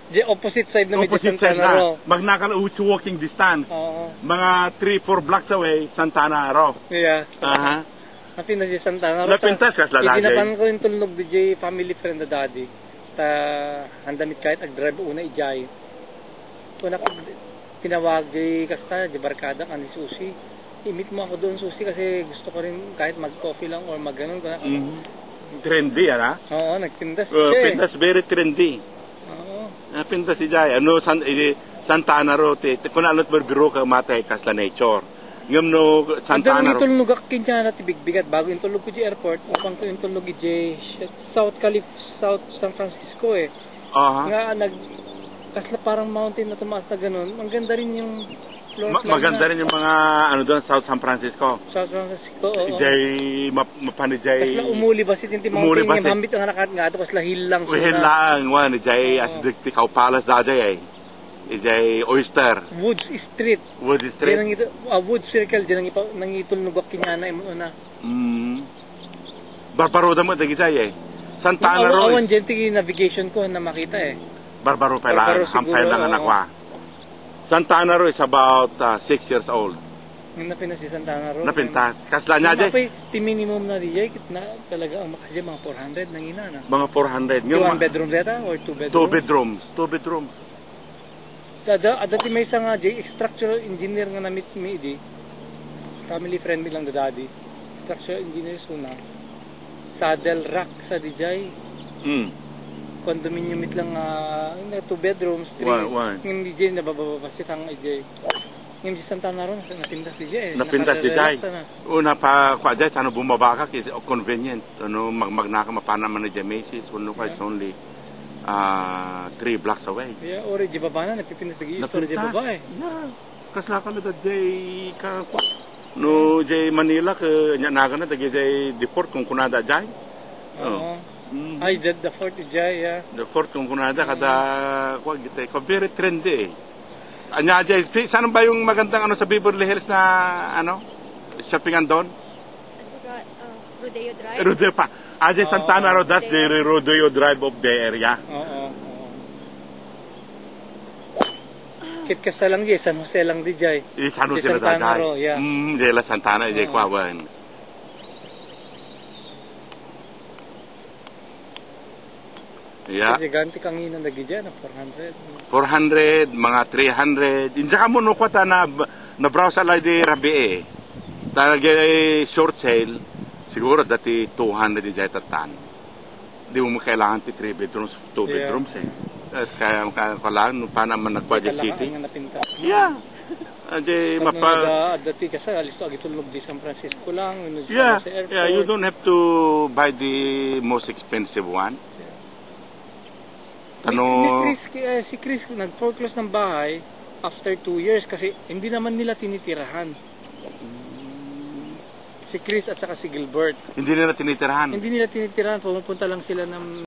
Opposite side na medyo Opposite side Santana Row. na. Magnakal walking distance. Oo. Mga 3-4 blocks away, Santana Row. Yeah. Aha. Napintas si Santana Row. Napintas ka sa daddy. Idinapan ko yung tulnog DJ family friend na daddy. Ta handamit kahit ag-drive una ijay. Kuna tinawag di kasta di barkada kan susi. I-meet mo ako doon susi kasi gusto ko rin kahit mag-coffee lang or mag-ganun ko na. Trendy ana. Oo, nagpintas. Pintas very trendy. Oo. Pintas si Jay. Ano Santana Row te kun alot berbiro ka matay kas la nature. Ngam no Santana Row. Ang tulnog kinya na tibig-bigat bago yung tulog ko di airport, upang ko yung tulog di South San Francisco eh. Nga kasla parang mountain na tumaas na ganun. Ang ganda rin yung maganda rin yung mga ano doon South San Francisco. South San Francisco, oo. Jay mapanijay. Kasla umuli ba si Tinti Mountain yung hambit ang nakat nga ato kasla hill lang. Hill lang wan jay as the cow palace da jay. Jay Oyster. Woods Street. Woods Street. Woods Circle diyan nang itulnog kinyana imo na. Barbaro mo dagi jay. Santana Row. Awan gently navigation ko na makita eh. Barbaro pa lang, hampay lang anak wa. Santana Row is about 6 years old. Nung napintas si Santana Row. Napintas. Kasla niya jay. Ti minimum na dijay na talaga ang makasya mga 400 nang ina na. Mga 400. Yung 1 bedroom data or 2 bedrooms? 2 bedrooms. 2 bedrooms. Dati may isa nga jay, structural engineer nga na-meet mi di. Family friend mi lang da daddy. Structural engineer suna. Saddle Rock sa dijay. Condominium it lang 2 bedrooms, 3. Yung DJ nabababa si tang DJ. Yung di Santana Row napintas DJ eh. Napintas DJ. Una pa kwa jay sana bumaba ka kasi convenient. Ano magnaka mapana man DJ Macy's one of is only 3 blocks away. Yeah, ori di baba na napintas DJ. Ori di baba eh. Yeah. Kasla ka na jay ka no jay Manila ke nya naga na jay deport kung kunada jay. Ay, the fort is jay, yeah. The fort kung kunada kada kwa gitay ko very trendy. Anya jay saan ba yung magandang ano sa Beverly Hills na ano shoppingan doon? Rodeo Drive. Rodeo pa. Ajay Santana Row, that's the Rodeo Drive of the area. Kit kasta lang jay, San Jose lang di jay. San Jose lang Santana Row, yeah. Jay la Santana jay kwa wan. Yeah. Kasi ganti kang ina nagidya na 400. 400, mga 300. Inja ka mo no kwata na browse ala di rabi eh. Talaga short sale. Siguro dati 200 di jay tatan. Di mo kailangan ti 3 bedrooms, 2 bedrooms eh. Kaya lang no pa naman nag-budget city. Yeah. Ade mapa dati kasi alis to agitulog di San Francisco lang. Yeah. Yeah, you don't have to buy the most expensive one. Si Chris nag-foreclose ng bahay after 2 years kasi hindi naman nila tinitirahan. Si Chris at saka si Gilbert. Hindi nila tinitirahan. Pumupunta lang sila ng